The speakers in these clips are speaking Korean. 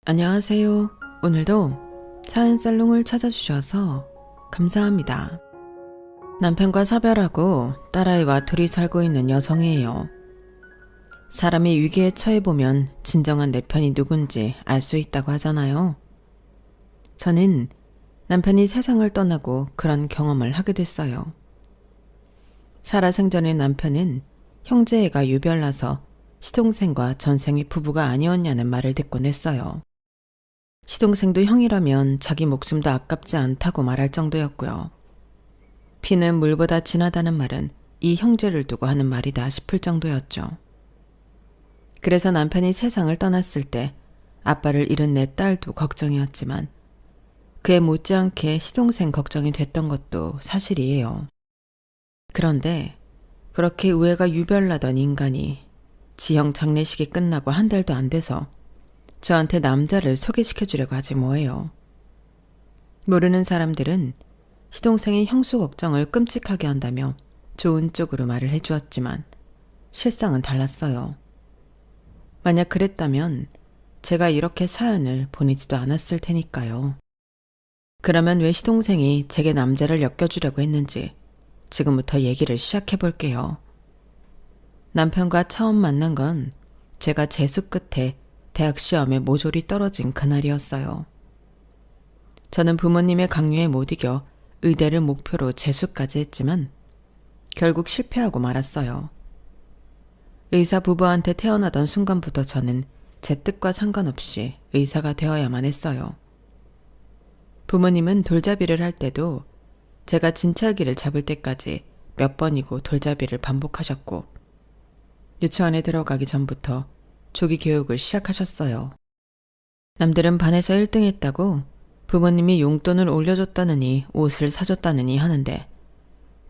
안녕하세요. 오늘도 사연살롱을 찾아주셔서 감사합니다. 남편과 사별하고 딸아이와 둘이 살고 있는 여성이에요. 사람이 위기에 처해보면 진정한 내 편이 누군지 알 수 있다고 하잖아요. 저는 남편이 세상을 떠나고 그런 경험을 하게 됐어요. 살아생전에 남편은 형제애가 유별나서 시동생과 전생이 부부가 아니었냐는 말을 듣곤 했어요. 시동생도 형이라면 자기 목숨도 아깝지 않다고 말할 정도였고요. 피는 물보다 진하다는 말은 이 형제를 두고 하는 말이다 싶을 정도였죠. 그래서 남편이 세상을 떠났을 때 아빠를 잃은 내 딸도 걱정이었지만 그에 못지않게 시동생 걱정이 됐던 것도 사실이에요. 그런데 그렇게 우애가 유별나던 인간이 지형 장례식이 끝나고 한 달도 안 돼서 저한테 남자를 소개시켜주려고 하지 뭐예요. 모르는 사람들은 시동생이 형수 걱정을 끔찍하게 한다며 좋은 쪽으로 말을 해주었지만 실상은 달랐어요. 만약 그랬다면 제가 이렇게 사연을 보내지도 않았을 테니까요. 그러면 왜 시동생이 제게 남자를 엮여주려고 했는지 지금부터 얘기를 시작해 볼게요. 남편과 처음 만난 건 제가 재수 끝에 대학 시험에 모조리 떨어진 그날이었어요. 저는 부모님의 강요에 못 이겨 의대를 목표로 재수까지 했지만 결국 실패하고 말았어요. 의사 부부한테 태어나던 순간부터 저는 제 뜻과 상관없이 의사가 되어야만 했어요. 부모님은 돌잡이를 할 때도 제가 진찰기를 잡을 때까지 몇 번이고 돌잡이를 반복하셨고 유치원에 들어가기 전부터 조기 교육을 시작하셨어요. 남들은 반에서 1등 했다고 부모님이 용돈을 올려줬다느니 옷을 사줬다느니 하는데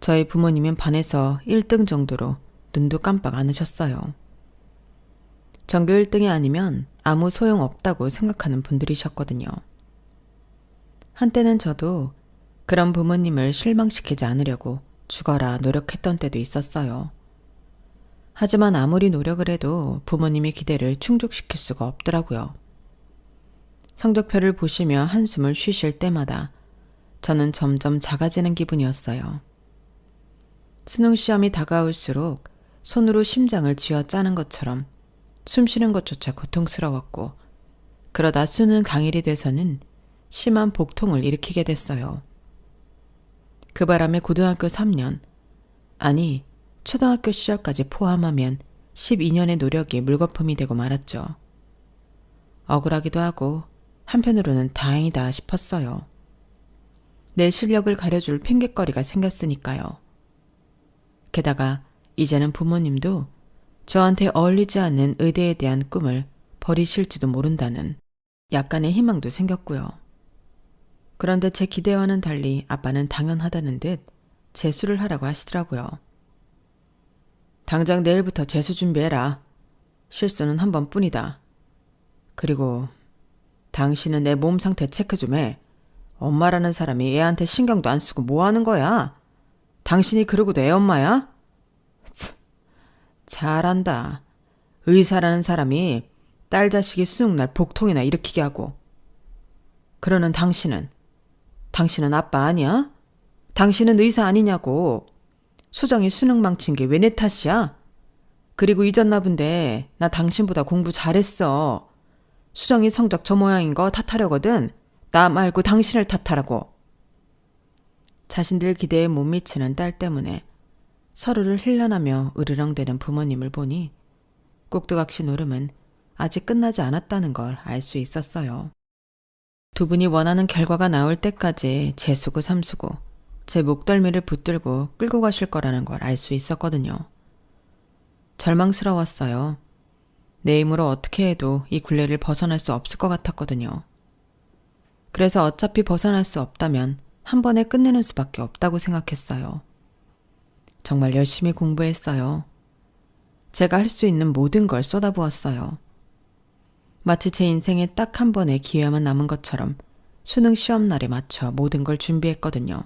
저희 부모님은 반에서 1등 정도로 눈도 깜빡 안 하셨어요. 전교 1등이 아니면 아무 소용 없다고 생각하는 분들이셨거든요. 한때는 저도 그런 부모님을 실망시키지 않으려고 죽어라 노력했던 때도 있었어요. 하지만 아무리 노력을 해도 부모님의 기대를 충족시킬 수가 없더라고요. 성적표를 보시며 한숨을 쉬실 때마다 저는 점점 작아지는 기분이었어요. 수능시험이 다가올수록 손으로 심장을 쥐어 짜는 것처럼 숨쉬는 것조차 고통스러웠고 그러다 수능 당일이 돼서는 심한 복통을 일으키게 됐어요. 그 바람에 고등학교 3년, 아니 초등학교 시절까지 포함하면 12년의 노력이 물거품이 되고 말았죠. 억울하기도 하고 한편으로는 다행이다 싶었어요. 내 실력을 가려줄 핑곗거리가 생겼으니까요. 게다가 이제는 부모님도 저한테 어울리지 않는 의대에 대한 꿈을 버리실지도 모른다는 약간의 희망도 생겼고요. 그런데 제 기대와는 달리 아빠는 당연하다는 듯 재수를 하라고 하시더라고요. 당장 내일부터 재수 준비해라. 실수는 한 번뿐이다. 그리고 당신은 내 몸 상태 체크 좀 해. 엄마라는 사람이 애한테 신경도 안 쓰고 뭐 하는 거야? 당신이 그러고도 애 엄마야? 참, 잘한다. 의사라는 사람이 딸 자식이 수능날 복통이나 일으키게 하고. 그러는 당신은 아빠 아니야? 당신은 의사 아니냐고. 수정이 수능 망친 게 왜 내 탓이야? 그리고 잊었나 본데 나 당신보다 공부 잘했어. 수정이 성적 저 모양인 거 탓하려거든. 나 말고 당신을 탓하라고. 자신들 기대에 못 미치는 딸 때문에 서로를 힐난하며 으르렁대는 부모님을 보니 꼭두각시 노름은 아직 끝나지 않았다는 걸 알 수 있었어요. 두 분이 원하는 결과가 나올 때까지 재수고 삼수고 제 목덜미를 붙들고 끌고 가실 거라는 걸 알 수 있었거든요. 절망스러웠어요. 내 힘으로 어떻게 해도 이 굴레를 벗어날 수 없을 것 같았거든요. 그래서 어차피 벗어날 수 없다면 한 번에 끝내는 수밖에 없다고 생각했어요. 정말 열심히 공부했어요. 제가 할 수 있는 모든 걸 쏟아부었어요. 마치 제 인생에 딱 한 번의 기회만 남은 것처럼 수능 시험날에 맞춰 모든 걸 준비했거든요.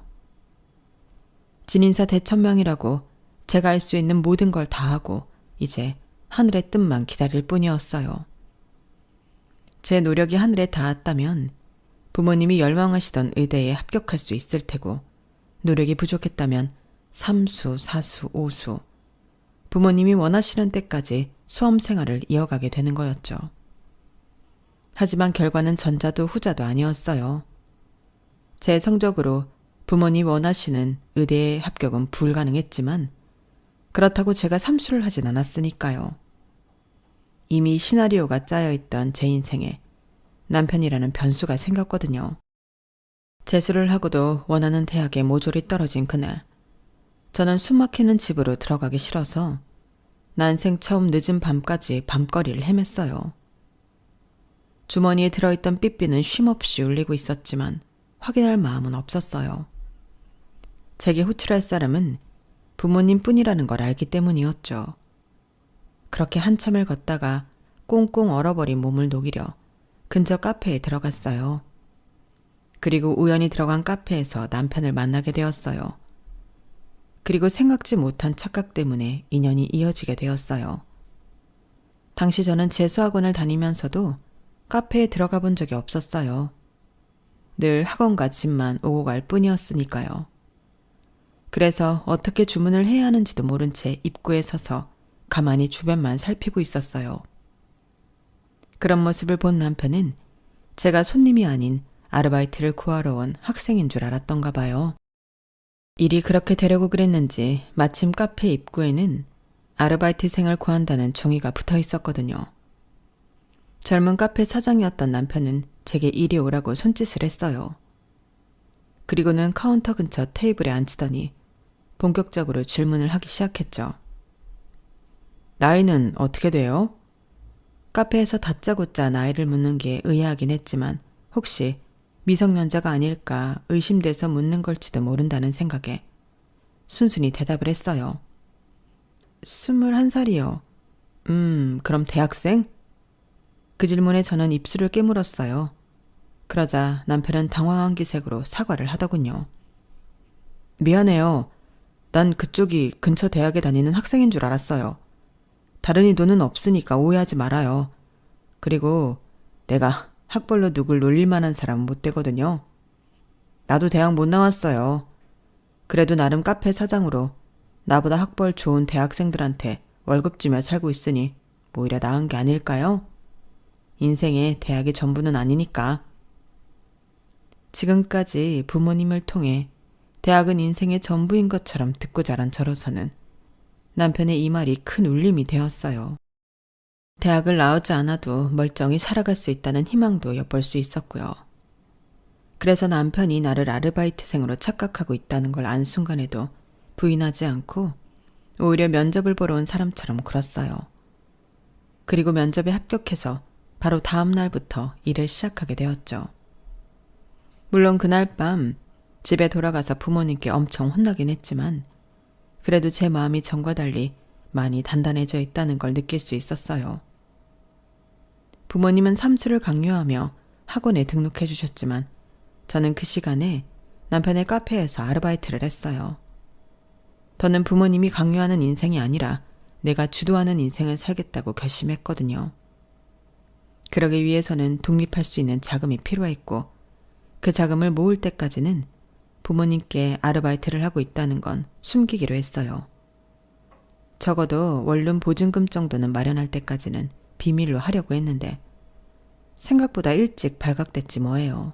진인사 대천명이라고 제가 할 수 있는 모든 걸 다 하고 이제 하늘의 뜻만 기다릴 뿐이었어요. 제 노력이 하늘에 닿았다면 부모님이 열망하시던 의대에 합격할 수 있을 테고, 노력이 부족했다면 3수, 4수, 5수, 부모님이 원하시는 때까지 수험 생활을 이어가게 되는 거였죠. 하지만 결과는 전자도 후자도 아니었어요. 제 성적으로 부모님 원하시는 의대에 합격은 불가능했지만 그렇다고 제가 삼수를 하진 않았으니까요. 이미 시나리오가 짜여있던 제 인생에 남편이라는 변수가 생겼거든요. 재수를 하고도 원하는 대학에 모조리 떨어진 그날, 저는 숨막히는 집으로 들어가기 싫어서 난생 처음 늦은 밤까지 밤거리를 헤맸어요. 주머니에 들어있던 삐삐는 쉼없이 울리고 있었지만 확인할 마음은 없었어요. 제게 호출할 사람은 부모님뿐이라는 걸 알기 때문이었죠. 그렇게 한참을 걷다가 꽁꽁 얼어버린 몸을 녹이려 근처 카페에 들어갔어요. 그리고 우연히 들어간 카페에서 남편을 만나게 되었어요. 그리고 생각지 못한 착각 때문에 인연이 이어지게 되었어요. 당시 저는 재수학원을 다니면서도 카페에 들어가 본 적이 없었어요. 늘 학원과 집만 오고 갈 뿐이었으니까요. 그래서 어떻게 주문을 해야 하는지도 모른 채 입구에 서서 가만히 주변만 살피고 있었어요. 그런 모습을 본 남편은 제가 손님이 아닌 아르바이트를 구하러 온 학생인 줄 알았던가 봐요. 일이 그렇게 되려고 그랬는지 마침 카페 입구에는 아르바이트생을 구한다는 종이가 붙어 있었거든요. 젊은 카페 사장이었던 남편은 제게 이리 오라고 손짓을 했어요. 그리고는 카운터 근처 테이블에 앉히더니 본격적으로 질문을 하기 시작했죠. 나이는 어떻게 돼요? 카페에서 다짜고짜 나이를 묻는 게 의아하긴 했지만 혹시 미성년자가 아닐까 의심돼서 묻는 걸지도 모른다는 생각에 순순히 대답을 했어요. 21살이요. 그럼 대학생? 그 질문에 저는 입술을 깨물었어요. 그러자 남편은 당황한 기색으로 사과를 하더군요. 미안해요. 난 그쪽이 근처 대학에 다니는 학생인 줄 알았어요. 다른 의도는 없으니까 오해하지 말아요. 그리고 내가 학벌로 누굴 놀릴 만한 사람은 못 되거든요. 나도 대학 못 나왔어요. 그래도 나름 카페 사장으로 나보다 학벌 좋은 대학생들한테 월급 주며 살고 있으니 오히려 나은 게 아닐까요? 인생에 대학이 전부는 아니니까. 지금까지 부모님을 통해 대학은 인생의 전부인 것처럼 듣고 자란 저로서는 남편의 이 말이 큰 울림이 되었어요. 대학을 나오지 않아도 멀쩡히 살아갈 수 있다는 희망도 엿볼 수 있었고요. 그래서 남편이 나를 아르바이트생으로 착각하고 있다는 걸 안 순간에도 부인하지 않고 오히려 면접을 보러 온 사람처럼 굴었어요. 그리고 면접에 합격해서 바로 다음 날부터 일을 시작하게 되었죠. 물론 그날 밤 집에 돌아가서 부모님께 엄청 혼나긴 했지만 그래도 제 마음이 전과 달리 많이 단단해져 있다는 걸 느낄 수 있었어요. 부모님은 삼수를 강요하며 학원에 등록해 주셨지만 저는 그 시간에 남편의 카페에서 아르바이트를 했어요. 더는 부모님이 강요하는 인생이 아니라 내가 주도하는 인생을 살겠다고 결심했거든요. 그러기 위해서는 독립할 수 있는 자금이 필요했고 그 자금을 모을 때까지는 부모님께 아르바이트를 하고 있다는 건 숨기기로 했어요. 적어도 원룸 보증금 정도는 마련할 때까지는 비밀로 하려고 했는데 생각보다 일찍 발각됐지 뭐예요.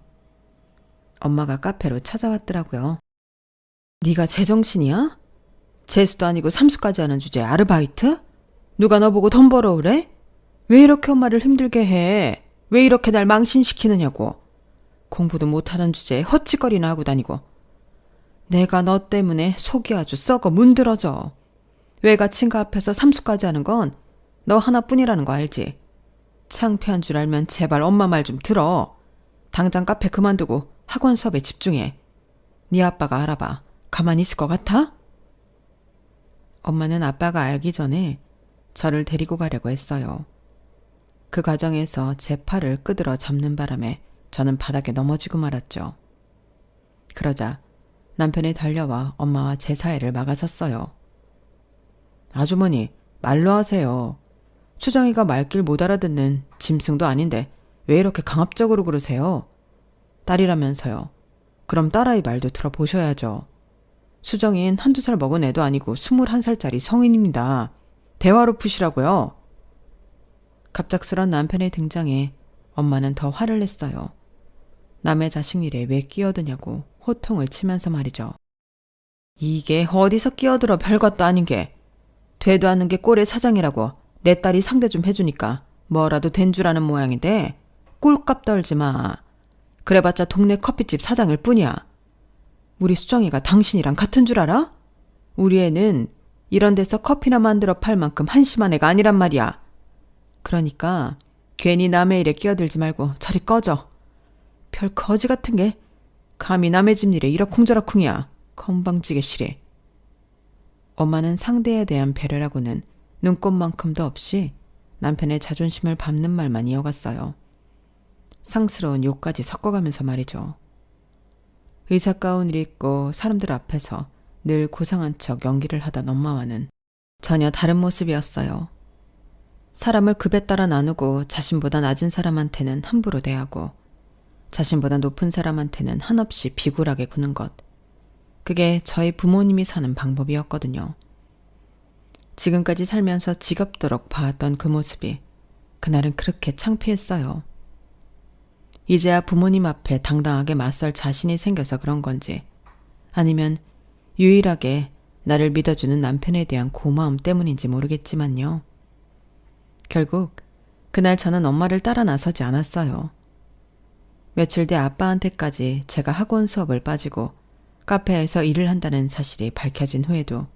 엄마가 카페로 찾아왔더라고요. 네가 제정신이야? 재수도 아니고 삼수까지 하는 주제에 아르바이트? 누가 너 보고 돈 벌어오래? 왜 이렇게 엄마를 힘들게 해? 왜 이렇게 날 망신시키느냐고. 공부도 못하는 주제에 헛짓거리나 하고 다니고. 내가 너 때문에 속이 아주 썩어 문드러져. 외가친구 앞에서 삼수까지 하는 건 너 하나뿐이라는 거 알지? 창피한 줄 알면 제발 엄마 말 좀 들어. 당장 카페 그만두고 학원 수업에 집중해. 네 아빠가 알아봐. 가만히 있을 것 같아? 엄마는 아빠가 알기 전에 저를 데리고 가려고 했어요. 그 과정에서 제 팔을 끄드러 잡는 바람에 저는 바닥에 넘어지고 말았죠. 그러자 남편이 달려와 엄마와 제 사이를 막아섰어요. 아주머니, 말로 하세요. 추정이가 말귀를 못 알아듣는 짐승도 아닌데 왜 이렇게 강압적으로 그러세요? 딸이라면서요. 그럼 딸아이 말도 들어보셔야죠. 수정인 한두 살 먹은 애도 아니고 21살짜리 성인입니다. 대화로 푸시라고요. 갑작스런 남편의 등장에 엄마는 더 화를 냈어요. 남의 자식 일에 왜 끼어드냐고 호통을 치면서 말이죠. 이게 어디서 끼어들어 별것도 아닌 게. 되도 않는 게 꼴의 사장이라고 내 딸이 상대 좀 해주니까 뭐라도 된 줄 아는 모양인데 꼴값 떨지 마. 그래봤자 동네 커피집 사장일 뿐이야. 우리 수정이가 당신이랑 같은 줄 알아? 우리 애는 이런 데서 커피나 만들어 팔 만큼 한심한 애가 아니란 말이야. 그러니까 괜히 남의 일에 끼어들지 말고 저리 꺼져. 별 거지 같은 게 감히 남의 집 일에 이러쿵저러쿵이야. 건방지게 싫어. 엄마는 상대에 대한 배려라고는 눈꼽만큼도 없이 남편의 자존심을 밟는 말만 이어갔어요. 상스러운 욕까지 섞어가면서 말이죠. 의사 가운을 입고 사람들 앞에서 늘 고상한 척 연기를 하던 엄마와는 전혀 다른 모습이었어요. 사람을 급에 따라 나누고 자신보다 낮은 사람한테는 함부로 대하고 자신보다 높은 사람한테는 한없이 비굴하게 구는 것. 그게 저희 부모님이 사는 방법이었거든요. 지금까지 살면서 지겹도록 봐왔던 그 모습이 그날은 그렇게 창피했어요. 이제야 부모님 앞에 당당하게 맞설 자신이 생겨서 그런 건지 아니면 유일하게 나를 믿어주는 남편에 대한 고마움 때문인지 모르겠지만요. 결국 그날 저는 엄마를 따라 나서지 않았어요. 며칠 뒤 아빠한테까지 제가 학원 수업을 빠지고 카페에서 일을 한다는 사실이 밝혀진 후에도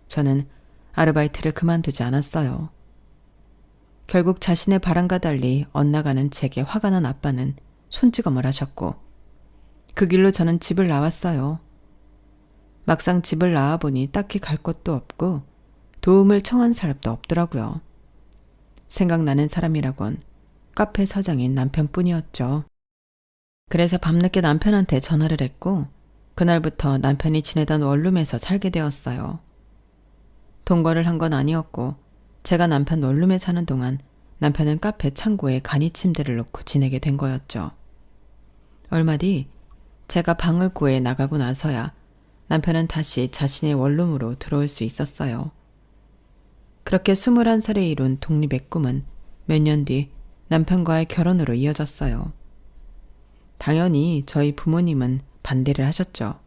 저는 아르바이트를 그만두지 않았어요. 결국 자신의 바람과 달리 엇나가는 제게 화가 난 아빠는 손찌검을 하셨고 그 길로 저는 집을 나왔어요. 막상 집을 나와보니 딱히 갈 곳도 없고 도움을 청한 사람도 없더라고요. 생각나는 사람이라곤 카페 사장인 남편뿐이었죠. 그래서 밤늦게 남편한테 전화를 했고 그날부터 남편이 지내던 원룸에서 살게 되었어요. 동거를 한 건 아니었고 제가 남편 원룸에 사는 동안 남편은 카페 창고에 간이 침대를 놓고 지내게 된 거였죠. 얼마 뒤 제가 방을 구해 나가고 나서야 남편은 다시 자신의 원룸으로 들어올 수 있었어요. 그렇게 21살에 이룬 독립의 꿈은 몇 년 뒤 남편과의 결혼으로 이어졌어요. 당연히 저희 부모님은 반대를 하셨죠.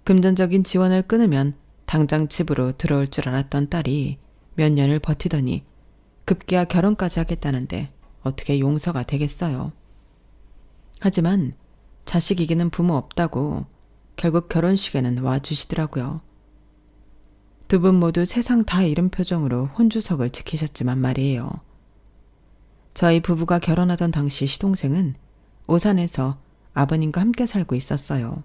금전적인 지원을 끊으면 당장 집으로 들어올 줄 알았던 딸이 몇 년을 버티더니 급기야 결혼까지 하겠다는데 어떻게 용서가 되겠어요. 하지만 자식 이기는 부모 없다고 결국 결혼식에는 와주시더라고요. 두 분 모두 세상 다 잃은 표정으로 혼주석을 지키셨지만 말이에요. 저희 부부가 결혼하던 당시 시동생은 오산에서 아버님과 함께 살고 있었어요.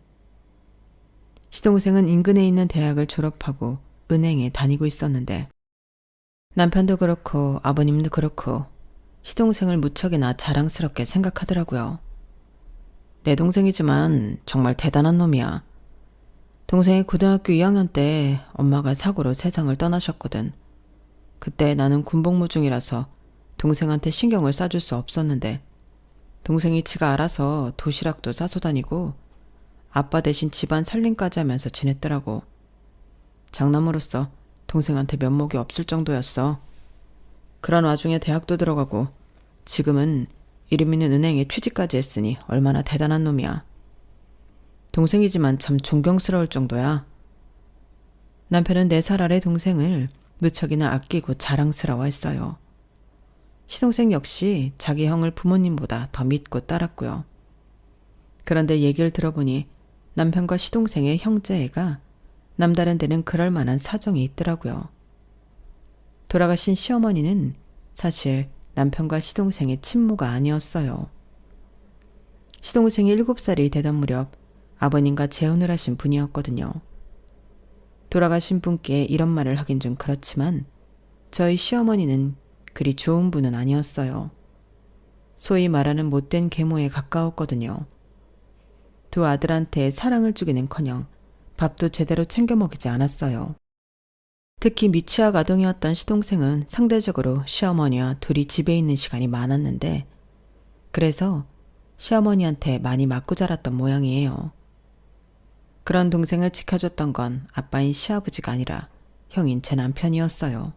시동생은 인근에 있는 대학을 졸업하고 은행에 다니고 있었는데 남편도 그렇고 아버님도 그렇고 시동생을 무척이나 자랑스럽게 생각하더라고요. 내 동생이지만 정말 대단한 놈이야. 동생이 고등학교 2학년 때 엄마가 사고로 세상을 떠나셨거든. 그때 나는 군복무 중이라서 동생한테 신경을 써줄 수 없었는데 동생이 지가 알아서 도시락도 싸서 다니고 아빠 대신 집안 살림까지 하면서 지냈더라고. 장남으로서 동생한테 면목이 없을 정도였어. 그런 와중에 대학도 들어가고 지금은 이름 있는 은행에 취직까지 했으니 얼마나 대단한 놈이야. 동생이지만 참 존경스러울 정도야. 남편은 4살 아래 동생을 무척이나 아끼고 자랑스러워했어요. 시동생 역시 자기 형을 부모님보다 더 믿고 따랐고요. 그런데 얘기를 들어보니 남편과 시동생의 형제애가 남다른 데는 그럴 만한 사정이 있더라고요. 돌아가신 시어머니는 사실 남편과 시동생의 친모가 아니었어요. 시동생이 7살이 되던 무렵 아버님과 재혼을 하신 분이었거든요. 돌아가신 분께 이런 말을 하긴 좀 그렇지만 저희 시어머니는 그리 좋은 분은 아니었어요. 소위 말하는 못된 계모에 가까웠거든요. 두 아들한테 사랑을 주기는커녕 밥도 제대로 챙겨 먹이지 않았어요. 특히 미취학 아동이었던 시동생은 상대적으로 시어머니와 둘이 집에 있는 시간이 많았는데 그래서 시어머니한테 많이 맞고 자랐던 모양이에요. 그런 동생을 지켜줬던 건 아빠인 시아버지가 아니라 형인 제 남편이었어요.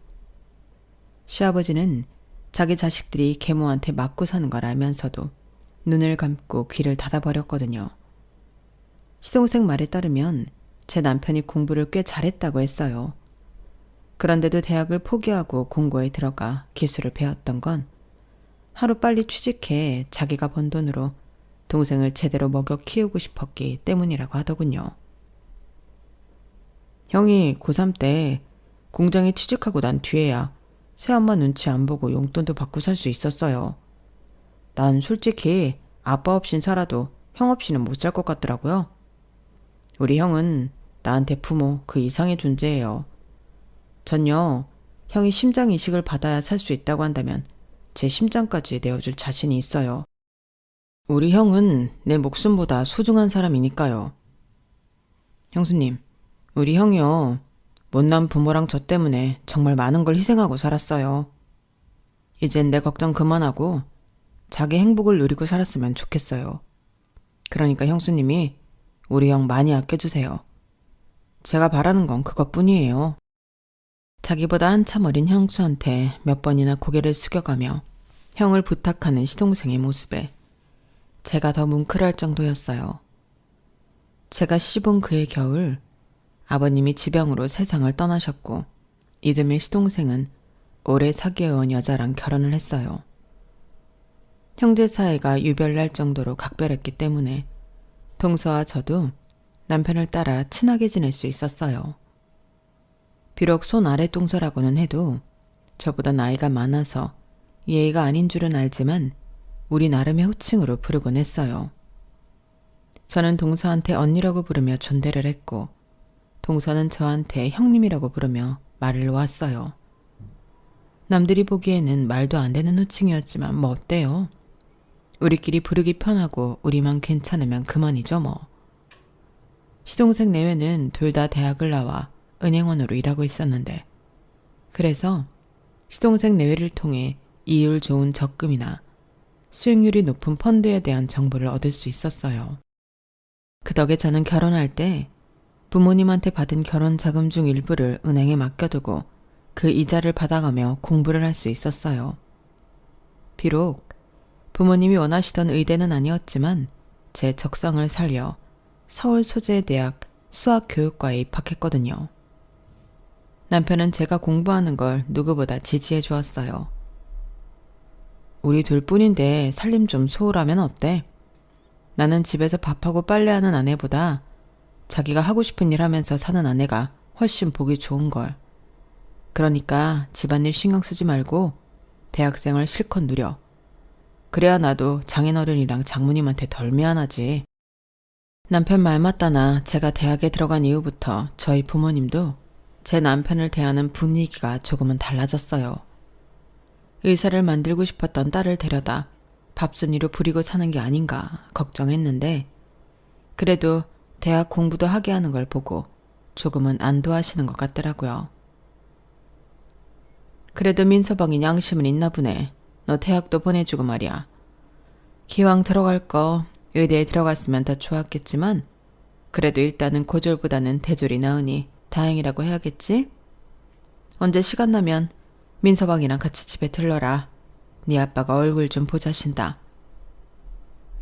시아버지는 자기 자식들이 계모한테 맞고 사는 걸 알면서도 눈을 감고 귀를 닫아버렸거든요. 시동생 말에 따르면 제 남편이 공부를 꽤 잘했다고 했어요. 그런데도 대학을 포기하고 공고에 들어가 기술을 배웠던 건 하루빨리 취직해 자기가 번 돈으로 동생을 제대로 먹여 키우고 싶었기 때문이라고 하더군요. 형이 고3 때 공장에 취직하고 난 뒤에야 새엄마 눈치 안 보고 용돈도 받고 살 수 있었어요. 난 솔직히 아빠 없인 살아도 형 없이는 못 살 것 같더라고요. 우리 형은 나한테 부모 그 이상의 존재예요. 전요, 형이 심장 이식을 받아야 살 수 있다고 한다면 제 심장까지 내어줄 자신이 있어요. 우리 형은 내 목숨보다 소중한 사람이니까요. 형수님, 우리 형이요. 못난 부모랑 저 때문에 정말 많은 걸 희생하고 살았어요. 이젠 내 걱정 그만하고 자기 행복을 누리고 살았으면 좋겠어요. 그러니까 형수님이 우리 형 많이 아껴주세요. 제가 바라는 건 그것뿐이에요. 자기보다 한참 어린 형수한테 몇 번이나 고개를 숙여가며 형을 부탁하는 시동생의 모습에 제가 더 뭉클할 정도였어요. 제가 시본 그해 겨울 아버님이 지병으로 세상을 떠나셨고 이듬해 시동생은 오래 사귀어온 여자랑 결혼을 했어요. 형제 사이가 유별날 정도로 각별했기 때문에 동서와 저도 남편을 따라 친하게 지낼 수 있었어요. 비록 손 아래 동서라고는 해도 저보다 나이가 많아서 예의가 아닌 줄은 알지만 우리 나름의 호칭으로 부르곤 했어요. 저는 동서한테 언니라고 부르며 존대를 했고 동서는 저한테 형님이라고 부르며 말을 놓았어요. 남들이 보기에는 말도 안 되는 호칭이었지만 뭐 어때요? 우리끼리 부르기 편하고 우리만 괜찮으면 그만이죠 뭐. 시동생 내외는 둘 다 대학을 나와 은행원으로 일하고 있었는데 그래서 시동생 내외를 통해 이율 좋은 적금이나 수익률이 높은 펀드에 대한 정보를 얻을 수 있었어요. 그 덕에 저는 결혼할 때 부모님한테 받은 결혼 자금 중 일부를 은행에 맡겨두고 그 이자를 받아가며 공부를 할 수 있었어요. 비록 부모님이 원하시던 의대는 아니었지만 제 적성을 살려 서울 소재대학 수학교육과에 입학했거든요. 남편은 제가 공부하는 걸 누구보다 지지해 주었어요. 우리 둘뿐인데 살림 좀 소홀하면 어때? 나는 집에서 밥하고 빨래하는 아내보다 자기가 하고 싶은 일 하면서 사는 아내가 훨씬 보기 좋은걸. 그러니까 집안일 신경 쓰지 말고 대학생활 실컷 누려. 그래야 나도 장인어른이랑 장모님한테 덜 미안하지. 남편 말 맞다나 제가 대학에 들어간 이후부터 저희 부모님도 제 남편을 대하는 분위기가 조금은 달라졌어요. 의사를 만들고 싶었던 딸을 데려다 밥순이로 부리고 사는 게 아닌가 걱정했는데 그래도 대학 공부도 하게 하는 걸 보고 조금은 안도하시는 것 같더라고요. 그래도 민서방이 양심은 있나 보네. 너 대학도 보내주고 말이야. 기왕 들어갈 거 의대에 들어갔으면 더 좋았겠지만 그래도 일단은 고졸보다는 대졸이 나으니 다행이라고 해야겠지? 언제 시간 나면 민서방이랑 같이 집에 들러라. 네 아빠가 얼굴 좀 보자신다.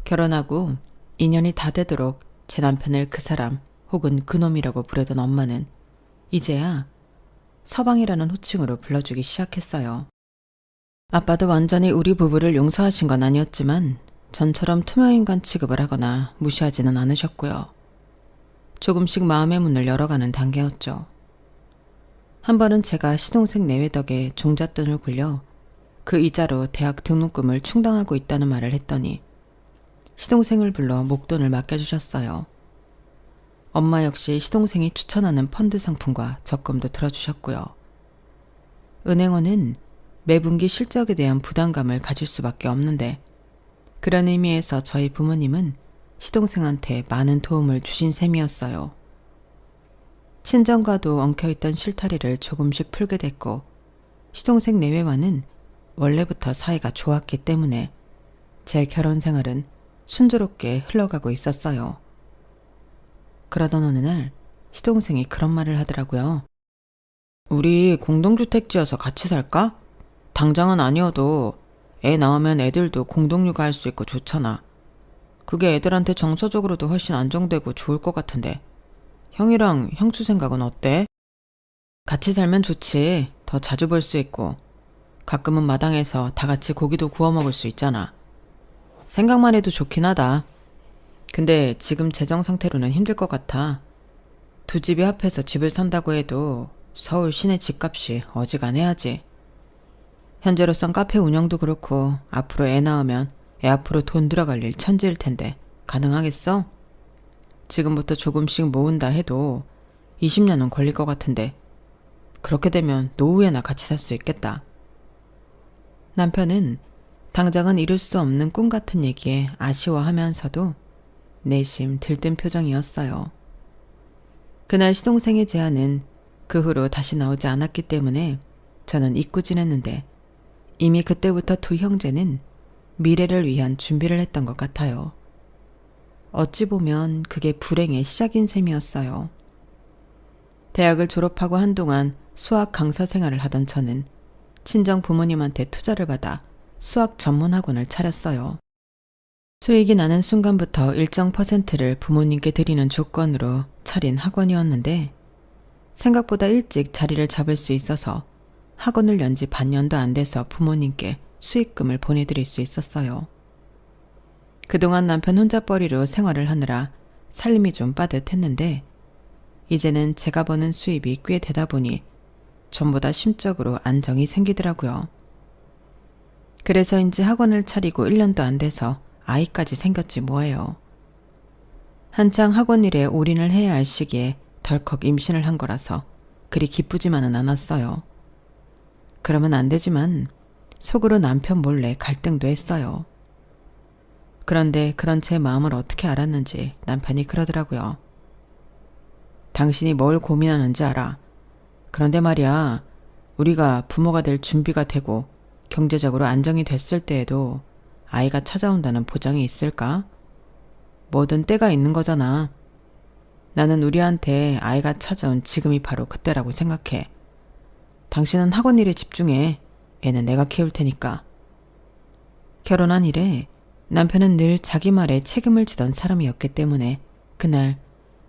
결혼하고 2년이 다 되도록 제 남편을 그 사람 혹은 그놈이라고 부르던 엄마는 이제야 서방이라는 호칭으로 불러주기 시작했어요. 아빠도 완전히 우리 부부를 용서하신 건 아니었지만 전처럼 투명인간 취급을 하거나 무시하지는 않으셨고요. 조금씩 마음의 문을 열어가는 단계였죠. 한 번은 제가 시동생 내외 덕에 종잣돈을 굴려 그 이자로 대학 등록금을 충당하고 있다는 말을 했더니 시동생을 불러 목돈을 맡겨주셨어요. 엄마 역시 시동생이 추천하는 펀드 상품과 적금도 들어주셨고요. 은행원은 매분기 실적에 대한 부담감을 가질 수밖에 없는데 그런 의미에서 저희 부모님은 시동생한테 많은 도움을 주신 셈이었어요. 친정과도 엉켜있던 실타리를 조금씩 풀게 됐고 시동생 내외와는 원래부터 사이가 좋았기 때문에 제 결혼 생활은 순조롭게 흘러가고 있었어요. 그러던 어느 날 시동생이 그런 말을 하더라고요. 우리 공동주택 지어서 같이 살까? 당장은 아니어도 애 낳으면 애들도 공동육아할 수 있고 좋잖아. 그게 애들한테 정서적으로도 훨씬 안정되고 좋을 것 같은데. 형이랑 형수 생각은 어때? 같이 살면 좋지. 더 자주 볼 수 있고 가끔은 마당에서 다 같이 고기도 구워 먹을 수 있잖아. 생각만 해도 좋긴 하다. 근데 지금 재정 상태로는 힘들 것 같아. 두 집이 합해서 집을 산다고 해도 서울 시내 집값이 어지간해야지. 현재로선 카페 운영도 그렇고 앞으로 애 낳으면 애 앞으로 돈 들어갈 일 천지일 텐데 가능하겠어? 지금부터 조금씩 모은다 해도 20년은 걸릴 것 같은데 그렇게 되면 노후에나 같이 살 수 있겠다. 남편은 당장은 이룰 수 없는 꿈 같은 얘기에 아쉬워하면서도 내심 들뜬 표정이었어요. 그날 시동생의 제안은 그 후로 다시 나오지 않았기 때문에 저는 잊고 지냈는데 이미 그때부터 두 형제는 미래를 위한 준비를 했던 것 같아요. 어찌 보면 그게 불행의 시작인 셈이었어요. 대학을 졸업하고 한동안 수학 강사 생활을 하던 저는 친정 부모님한테 투자를 받아 수학 전문 학원을 차렸어요. 수익이 나는 순간부터 일정 퍼센트를 부모님께 드리는 조건으로 차린 학원이었는데 생각보다 일찍 자리를 잡을 수 있어서 학원을 연 지 반년도 안 돼서 부모님께 수익금을 보내드릴 수 있었어요. 그동안 남편 혼자벌이로 생활을 하느라 살림이 좀 빠듯했는데 이제는 제가 버는 수입이 꽤 되다 보니 전보다 심적으로 안정이 생기더라고요. 그래서인지 학원을 차리고 1년도 안 돼서 아이까지 생겼지 뭐예요. 한창 학원 일에 올인을 해야 할 시기에 덜컥 임신을 한 거라서 그리 기쁘지만은 않았어요. 그러면 안 되지만 속으로 남편 몰래 갈등도 했어요. 그런데 그런 제 마음을 어떻게 알았는지 남편이 그러더라고요. 당신이 뭘 고민하는지 알아. 그런데 말이야, 우리가 부모가 될 준비가 되고 경제적으로 안정이 됐을 때에도 아이가 찾아온다는 보장이 있을까? 뭐든 때가 있는 거잖아. 나는 우리한테 아이가 찾아온 지금이 바로 그때라고 생각해. 당신은 학원 일에 집중해. 애는 내가 키울 테니까. 결혼한 이래 남편은 늘 자기 말에 책임을 지던 사람이었기 때문에 그날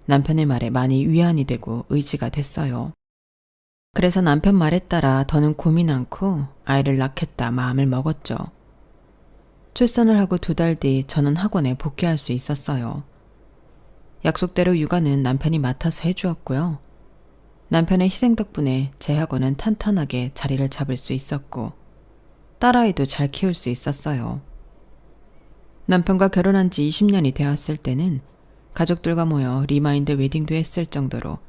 남편의 말에 많이 위안이 되고 의지가 됐어요. 그래서 남편 말에 따라 더는 고민 않고 아이를 낳겠다 마음을 먹었죠. 출산을 하고 2달 뒤 저는 학원에 복귀할 수 있었어요. 약속대로 육아는 남편이 맡아서 해주었고요. 남편의 희생 덕분에 제 학원은 탄탄하게 자리를 잡을 수 있었고 딸아이도 잘 키울 수 있었어요. 남편과 결혼한 지 20년이 되었을 때는 가족들과 모여 리마인드 웨딩도 했을 정도로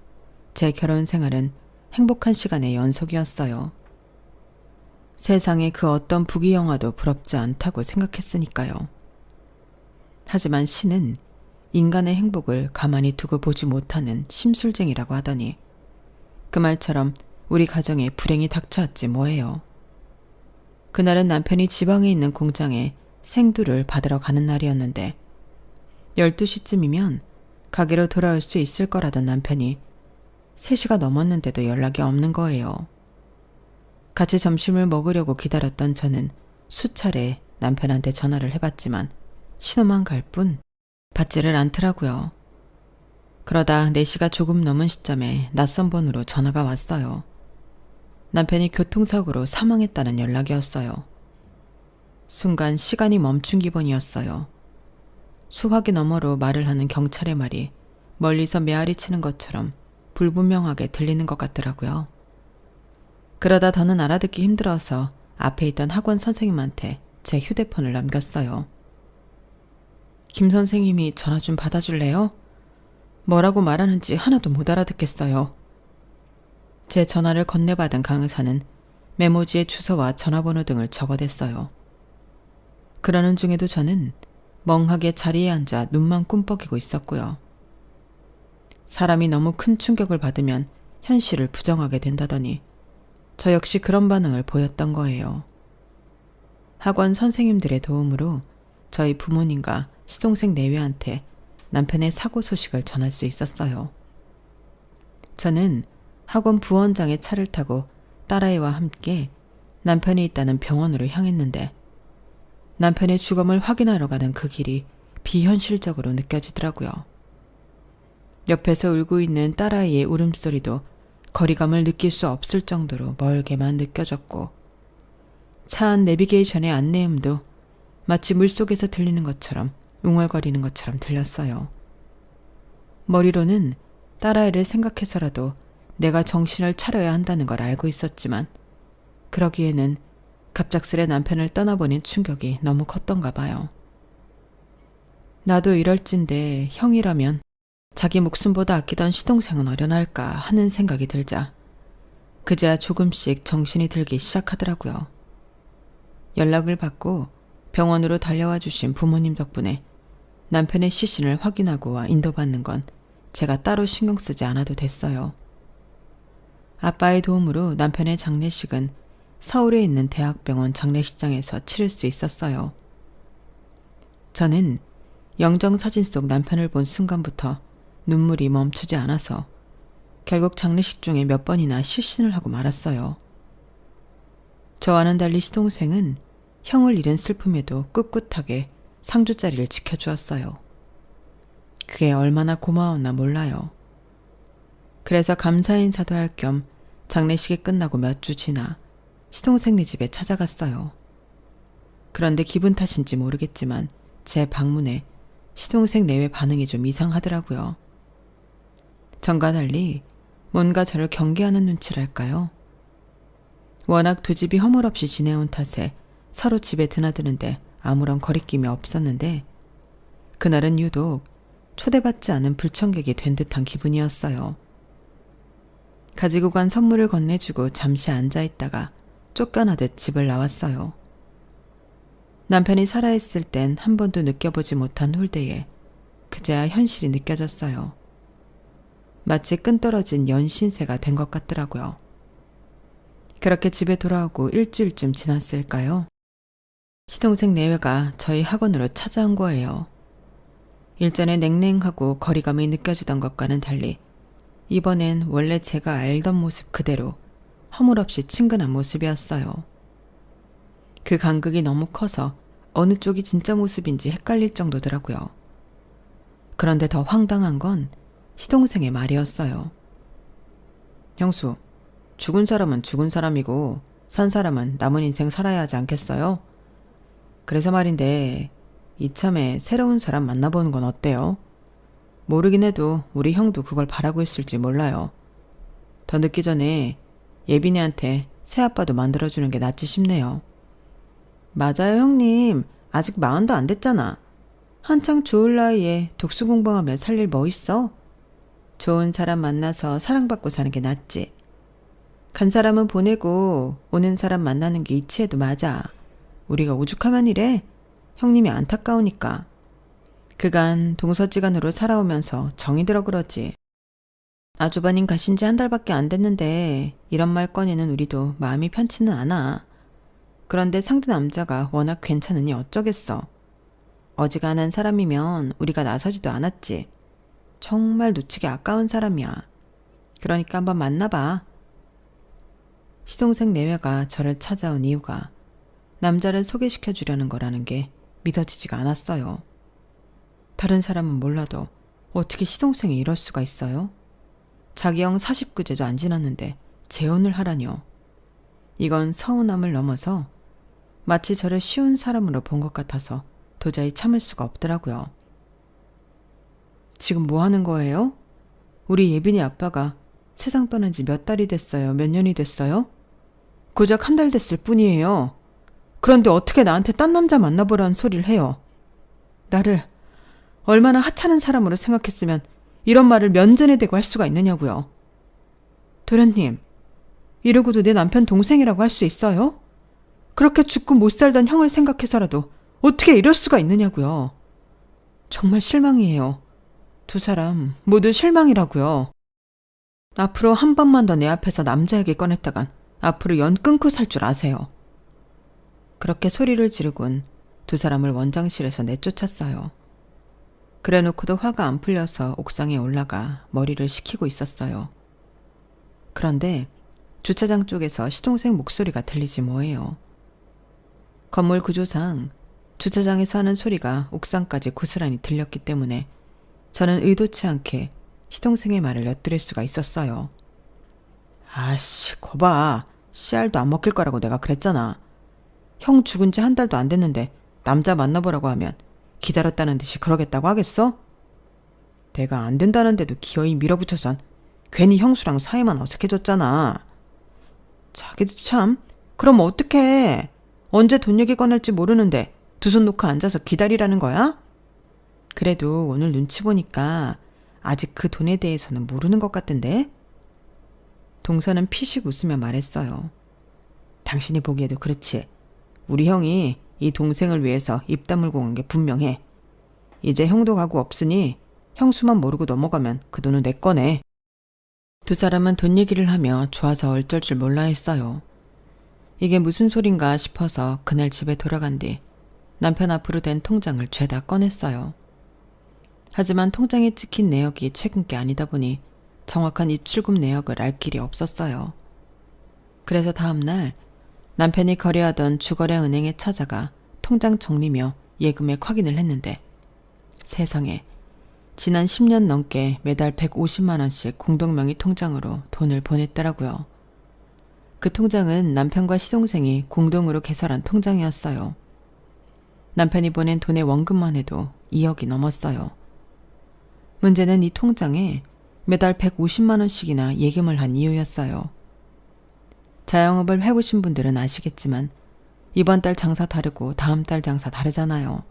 제 결혼 생활은 행복한 시간의 연속이었어요. 세상에 그 어떤 부귀영화도 부럽지 않다고 생각했으니까요. 하지만 신은 인간의 행복을 가만히 두고 보지 못하는 심술쟁이라고 하더니 그 말처럼 우리 가정에 불행이 닥쳐왔지 뭐예요. 그날은 남편이 지방에 있는 공장에 생두를 받으러 가는 날이었는데 12시쯤이면 가게로 돌아올 수 있을 거라던 남편이 3시가 넘었는데도 연락이 없는 거예요. 같이 점심을 먹으려고 기다렸던 저는 수차례 남편한테 전화를 해봤지만 신호만 갈 뿐 받지를 않더라고요. 그러다 4시가 조금 넘은 시점에 낯선 번호로 전화가 왔어요. 남편이 교통사고로 사망했다는 연락이었어요. 순간 시간이 멈춘 기분이었어요. 수화기 너머로 말을 하는 경찰의 말이 멀리서 메아리 치는 것처럼 불분명하게 들리는 것 같더라고요. 그러다 더는 알아듣기 힘들어서 앞에 있던 학원 선생님한테 제 휴대폰을 넘겼어요. 김 선생님이 전화 좀 받아줄래요? 뭐라고 말하는지 하나도 못 알아듣겠어요. 제 전화를 건네받은 강 의사는 메모지에 주소와 전화번호 등을 적어댔어요. 그러는 중에도 저는 멍하게 자리에 앉아 눈만 꿈뻑이고 있었고요. 사람이 너무 큰 충격을 받으면 현실을 부정하게 된다더니 저 역시 그런 반응을 보였던 거예요. 학원 선생님들의 도움으로 저희 부모님과 시동생 내외한테 남편의 사고 소식을 전할 수 있었어요. 저는 학원 부원장의 차를 타고 딸아이와 함께 남편이 있다는 병원으로 향했는데 남편의 주검을 확인하러 가는 그 길이 비현실적으로 느껴지더라고요. 옆에서 울고 있는 딸아이의 울음소리도 거리감을 느낄 수 없을 정도로 멀게만 느껴졌고 차 안 내비게이션의 안내음도 마치 물속에서 들리는 것처럼 웅얼거리는 것처럼 들렸어요. 머리로는 딸아이를 생각해서라도 내가 정신을 차려야 한다는 걸 알고 있었지만 그러기에는 갑작스레 남편을 떠나보낸 충격이 너무 컸던가 봐요. 나도 이럴진데 형이라면 자기 목숨보다 아끼던 시동생은 어련할까 하는 생각이 들자 그제야 조금씩 정신이 들기 시작하더라고요. 연락을 받고 병원으로 달려와 주신 부모님 덕분에 남편의 시신을 확인하고 인도받는 건 제가 따로 신경 쓰지 않아도 됐어요. 아빠의 도움으로 남편의 장례식은 서울에 있는 대학병원 장례식장에서 치를 수 있었어요. 저는 영정사진 속 남편을 본 순간부터 눈물이 멈추지 않아서 결국 장례식 중에 몇 번이나 실신을 하고 말았어요. 저와는 달리 시동생은 형을 잃은 슬픔에도 꿋꿋하게 상주 자리를 지켜주었어요. 그게 얼마나 고마웠나 몰라요. 그래서 감사 인사도 할 겸 장례식이 끝나고 몇 주 지나 시동생네 집에 찾아갔어요. 그런데 기분 탓인지 모르겠지만 제 방문에 시동생 내외 반응이 좀 이상하더라고요. 전과 달리 뭔가 저를 경계하는 눈치랄까요? 워낙 두 집이 허물없이 지내온 탓에 서로 집에 드나드는데 아무런 거리낌이 없었는데 그날은 유독 초대받지 않은 불청객이 된 듯한 기분이었어요. 가지고 간 선물을 건네주고 잠시 앉아있다가 쫓겨나듯 집을 나왔어요. 남편이 살아있을 땐 한 번도 느껴보지 못한 홀대에 그제야 현실이 느껴졌어요. 마치 끈떨어진 연신세가 된 것 같더라고요. 그렇게 집에 돌아오고 일주일쯤 지났을까요? 시동생 내외가 저희 학원으로 찾아온 거예요. 일전에 냉랭하고 거리감이 느껴지던 것과는 달리 이번엔 원래 제가 알던 모습 그대로 허물없이 친근한 모습이었어요. 그 간극이 너무 커서 어느 쪽이 진짜 모습인지 헷갈릴 정도더라고요. 그런데 더 황당한 건 시동생의 말이었어요. 형수, 죽은 사람은 죽은 사람이고 산 사람은 남은 인생 살아야 하지 않겠어요? 그래서 말인데 이참에 새로운 사람 만나보는 건 어때요? 모르긴 해도 우리 형도 그걸 바라고 있을지 몰라요. 더 늦기 전에 예빈이한테 새아빠도 만들어주는 게 낫지 싶네요. 맞아요, 형님. 아직 40도 안 됐잖아. 한창 좋을 나이에 독수 공부하며 살 일 뭐 있어? 좋은 사람 만나서 사랑받고 사는 게 낫지. 간 사람은 보내고 오는 사람 만나는 게 이치에도 맞아. 우리가 오죽하면 이래? 형님이 안타까우니까. 그간 동서지간으로 살아오면서 정이 들어 그러지. 아주버님 가신 지 한 달밖에 안 됐는데 이런 말 꺼내는 우리도 마음이 편치는 않아. 그런데 상대 남자가 워낙 괜찮으니 어쩌겠어. 어지간한 사람이면 우리가 나서지도 않았지. 정말 놓치기 아까운 사람이야. 그러니까 한번 만나봐. 시동생 내외가 저를 찾아온 이유가 남자를 소개시켜 주려는 거라는 게 믿어지지가 않았어요. 다른 사람은 몰라도 어떻게 시동생이 이럴 수가 있어요? 자기 형 49제도 안 지났는데 재혼을 하라뇨. 이건 서운함을 넘어서 마치 저를 쉬운 사람으로 본 것 같아서 도저히 참을 수가 없더라고요. 지금 뭐 하는 거예요? 우리 예빈이 아빠가 세상 떠난 지 몇 달이 됐어요? 몇 년이 됐어요? 고작 한 달 됐을 뿐이에요. 그런데 어떻게 나한테 딴 남자 만나보라는 소리를 해요? 나를 얼마나 하찮은 사람으로 생각했으면 이런 말을 면전에 대고 할 수가 있느냐고요. 도련님, 이러고도 내 남편 동생이라고 할 수 있어요? 그렇게 죽고 못 살던 형을 생각해서라도 어떻게 이럴 수가 있느냐고요. 정말 실망이에요. 두 사람 모두 실망이라고요. 앞으로 한 번만 더 내 앞에서 남자 얘기 꺼냈다간 앞으로 연 끊고 살 줄 아세요. 그렇게 소리를 지르곤 두 사람을 원장실에서 내쫓았어요. 그래놓고도 화가 안 풀려서 옥상에 올라가 머리를 식히고 있었어요. 그런데 주차장 쪽에서 시동생 목소리가 들리지 뭐예요. 건물 구조상 주차장에서 하는 소리가 옥상까지 고스란히 들렸기 때문에 저는 의도치 않게 시동생의 말을 엿들을 수가 있었어요. 아씨, 거봐. 씨알도 안 먹힐 거라고 내가 그랬잖아. 형 죽은 지 한 달도 안 됐는데 남자 만나보라고 하면 기다렸다는 듯이 그러겠다고 하겠어? 내가 안 된다는데도 기어이 밀어붙여선 괜히 형수랑 사이만 어색해졌잖아. 자기도 참. 그럼 어떡해. 언제 돈 얘기 꺼낼지 모르는데 두 손 놓고 앉아서 기다리라는 거야? 그래도 오늘 눈치 보니까 아직 그 돈에 대해서는 모르는 것 같던데? 동서는 피식 웃으며 말했어요. 당신이 보기에도 그렇지. 우리 형이 이 동생을 위해서 입 다물고 간 게 분명해. 이제 형도 가고 없으니 형수만 모르고 넘어가면 그 돈은 내 거네. 두 사람은 돈 얘기를 하며 좋아서 어쩔 줄 몰라 했어요. 이게 무슨 소린가 싶어서 그날 집에 돌아간 뒤 남편 앞으로 된 통장을 죄다 꺼냈어요. 하지만 통장에 찍힌 내역이 최근 게 아니다 보니 정확한 입출금 내역을 알 길이 없었어요. 그래서 다음날 남편이 거래하던 주거래 은행에 찾아가 통장 정리며 예금액 확인을 했는데 세상에 지난 10년 넘게 매달 150만 원씩 공동명의 통장으로 돈을 보냈더라고요. 그 통장은 남편과 시동생이 공동으로 개설한 통장이었어요. 남편이 보낸 돈의 원금만 해도 2억이 넘었어요. 문제는 이 통장에 매달 150만 원씩이나 예금을 한 이유였어요. 자영업을 해보신 분들은 아시겠지만 이번 달 장사 다르고 다음 달 장사 다르잖아요.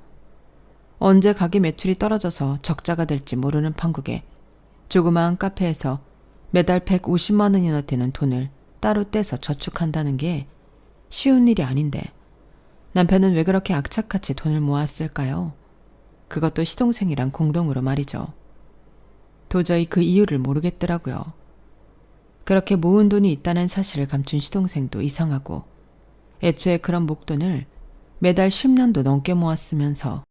언제 가게 매출이 떨어져서 적자가 될지 모르는 판국에 조그마한 카페에서 매달 150만 원이나 되는 돈을 따로 떼서 저축한다는 게 쉬운 일이 아닌데 남편은 왜 그렇게 악착같이 돈을 모았을까요? 그것도 시동생이랑 공동으로 말이죠. 도저히 그 이유를 모르겠더라고요. 그렇게 모은 돈이 있다는 사실을 감춘 시동생도 이상하고 애초에 그런 목돈을 매달 10년도 넘게 모았으면서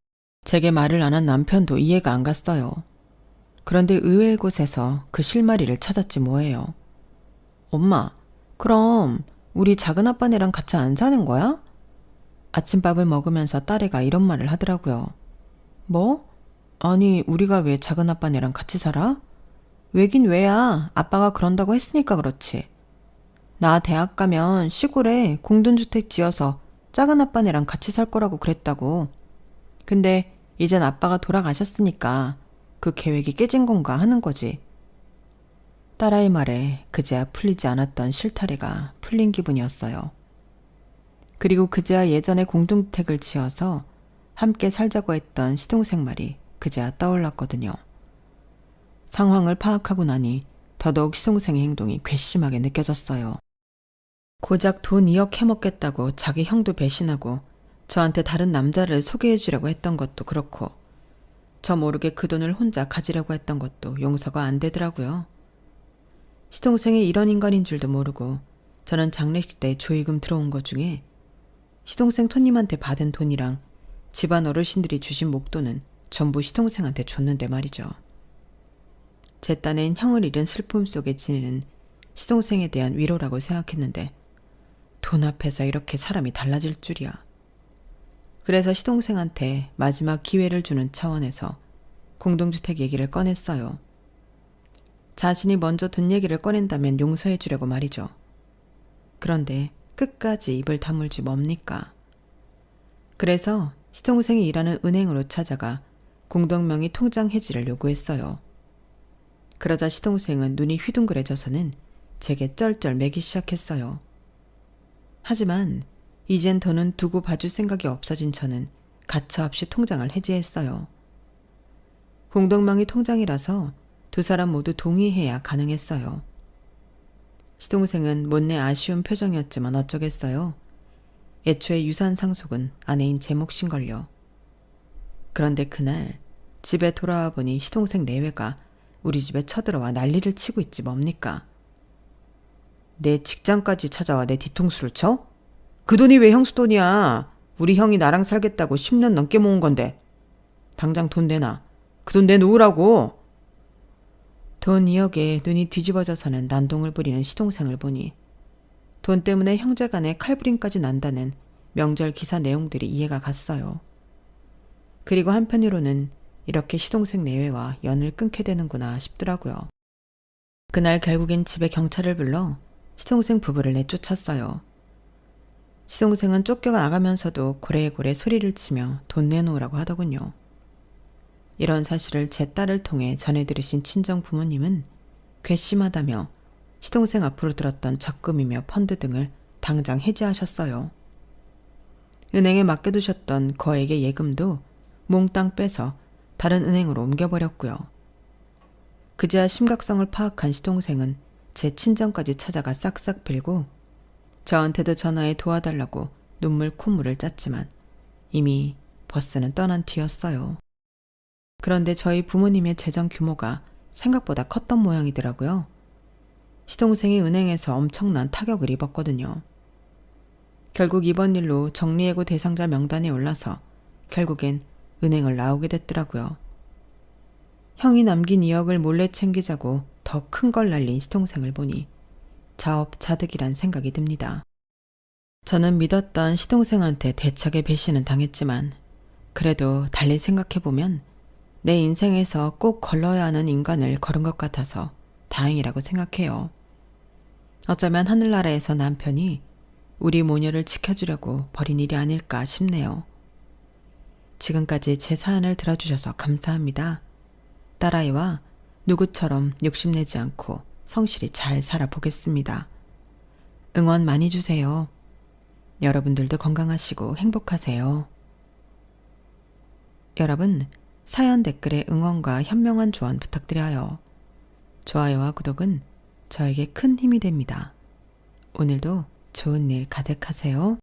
제게 말을 안 한 남편도 이해가 안 갔어요. 그런데 의외의 곳에서 그 실마리를 찾았지 뭐예요. 엄마, 그럼 우리 작은아빠네랑 같이 안 사는 거야? 아침밥을 먹으면서 딸애가 이런 말을 하더라고요. 뭐? 아니, 우리가 왜 작은아빠네랑 같이 살아? 왜긴 왜야. 아빠가 그런다고 했으니까 그렇지. 나 대학 가면 시골에 공동주택 지어서 작은아빠네랑 같이 살 거라고 그랬다고. 근데 이젠 아빠가 돌아가셨으니까 그 계획이 깨진 건가 하는 거지. 딸아이 말에 그제야 풀리지 않았던 실타래가 풀린 기분이었어요. 그리고 그제야 예전에 공동주택을 지어서 함께 살자고 했던 시동생 말이 그제야 떠올랐거든요. 상황을 파악하고 나니 더더욱 시동생의 행동이 괘씸하게 느껴졌어요. 고작 돈 2억 해먹겠다고 자기 형도 배신하고 저한테 다른 남자를 소개해주려고 했던 것도 그렇고 저 모르게 그 돈을 혼자 가지려고 했던 것도 용서가 안 되더라고요. 시동생이 이런 인간인 줄도 모르고 저는 장례식 때 조의금 들어온 것 중에 시동생 손님한테 받은 돈이랑 집안 어르신들이 주신 목돈은 전부 시동생한테 줬는데 말이죠. 제 딴엔 형을 잃은 슬픔 속에 지내는 시동생에 대한 위로라고 생각했는데 돈 앞에서 이렇게 사람이 달라질 줄이야. 그래서 시동생한테 마지막 기회를 주는 차원에서 공동주택 얘기를 꺼냈어요. 자신이 먼저 돈 얘기를 꺼낸다면 용서해 주려고 말이죠. 그런데 끝까지 입을 다물지 뭡니까? 그래서 시동생이 일하는 은행으로 찾아가 공동명의 통장 해지를 요구했어요. 그러자 시동생은 눈이 휘둥그레져서는 제게 쩔쩔 매기 시작했어요. 하지만 이젠 더는 두고 봐줄 생각이 없어진 저는 가차없이 통장을 해지했어요. 공동명의 통장이라서 두 사람 모두 동의해야 가능했어요. 시동생은 못내 아쉬운 표정이었지만 어쩌겠어요. 애초에 유산 상속은 아내인 제 몫인걸요. 그런데 그날 집에 돌아와 보니 시동생 내외가 우리 집에 쳐들어와 난리를 치고 있지 뭡니까? 내 직장까지 찾아와 내 뒤통수를 쳐? 그 돈이 왜 형수 돈이야? 우리 형이 나랑 살겠다고 10년 넘게 모은 건데 당장 돈 내놔. 그 돈 내놓으라고. 돈 2억에 눈이 뒤집어져서는 난동을 부리는 시동생을 보니 돈 때문에 형제간에 칼부림까지 난다는 명절 기사 내용들이 이해가 갔어요. 그리고 한편으로는 이렇게 시동생 내외와 연을 끊게 되는구나 싶더라고요. 그날 결국엔 집에 경찰을 불러 시동생 부부를 내쫓았어요. 시동생은 쫓겨나가면서도 고래고래 소리를 치며 돈 내놓으라고 하더군요. 이런 사실을 제 딸을 통해 전해 들으신 친정 부모님은 괘씸하다며 시동생 앞으로 들었던 적금이며 펀드 등을 당장 해지하셨어요. 은행에 맡겨두셨던 거액의 예금도 몽땅 빼서 다른 은행으로 옮겨버렸고요. 그제야 심각성을 파악한 시동생은 제 친정까지 찾아가 싹싹 빌고 저한테도 전화해 도와달라고 눈물 콧물을 짰지만 이미 버스는 떠난 뒤였어요. 그런데 저희 부모님의 재정 규모가 생각보다 컸던 모양이더라고요. 시동생이 은행에서 엄청난 타격을 입었거든요. 결국 이번 일로 정리해고 대상자 명단에 올라서 결국엔 은행을 나오게 됐더라고요. 형이 남긴 2억을 몰래 챙기자고 더 큰 걸 날린 시동생을 보니 자업자득이란 생각이 듭니다. 저는 믿었던 시동생한테 대차게 배신은 당했지만 그래도 달리 생각해보면 내 인생에서 꼭 걸러야 하는 인간을 걸은 것 같아서 다행이라고 생각해요. 어쩌면 하늘나라에서 남편이 우리 모녀를 지켜주려고 벌인 일이 아닐까 싶네요. 지금까지 제 사연을 들어주셔서 감사합니다. 딸아이와 누구처럼 욕심내지 않고 성실히 잘 살아보겠습니다. 응원 많이 주세요. 여러분들도 건강하시고 행복하세요. 여러분, 사연 댓글에 응원과 현명한 조언 부탁드려요. 좋아요와 구독은 저에게 큰 힘이 됩니다. 오늘도 좋은 일 가득하세요.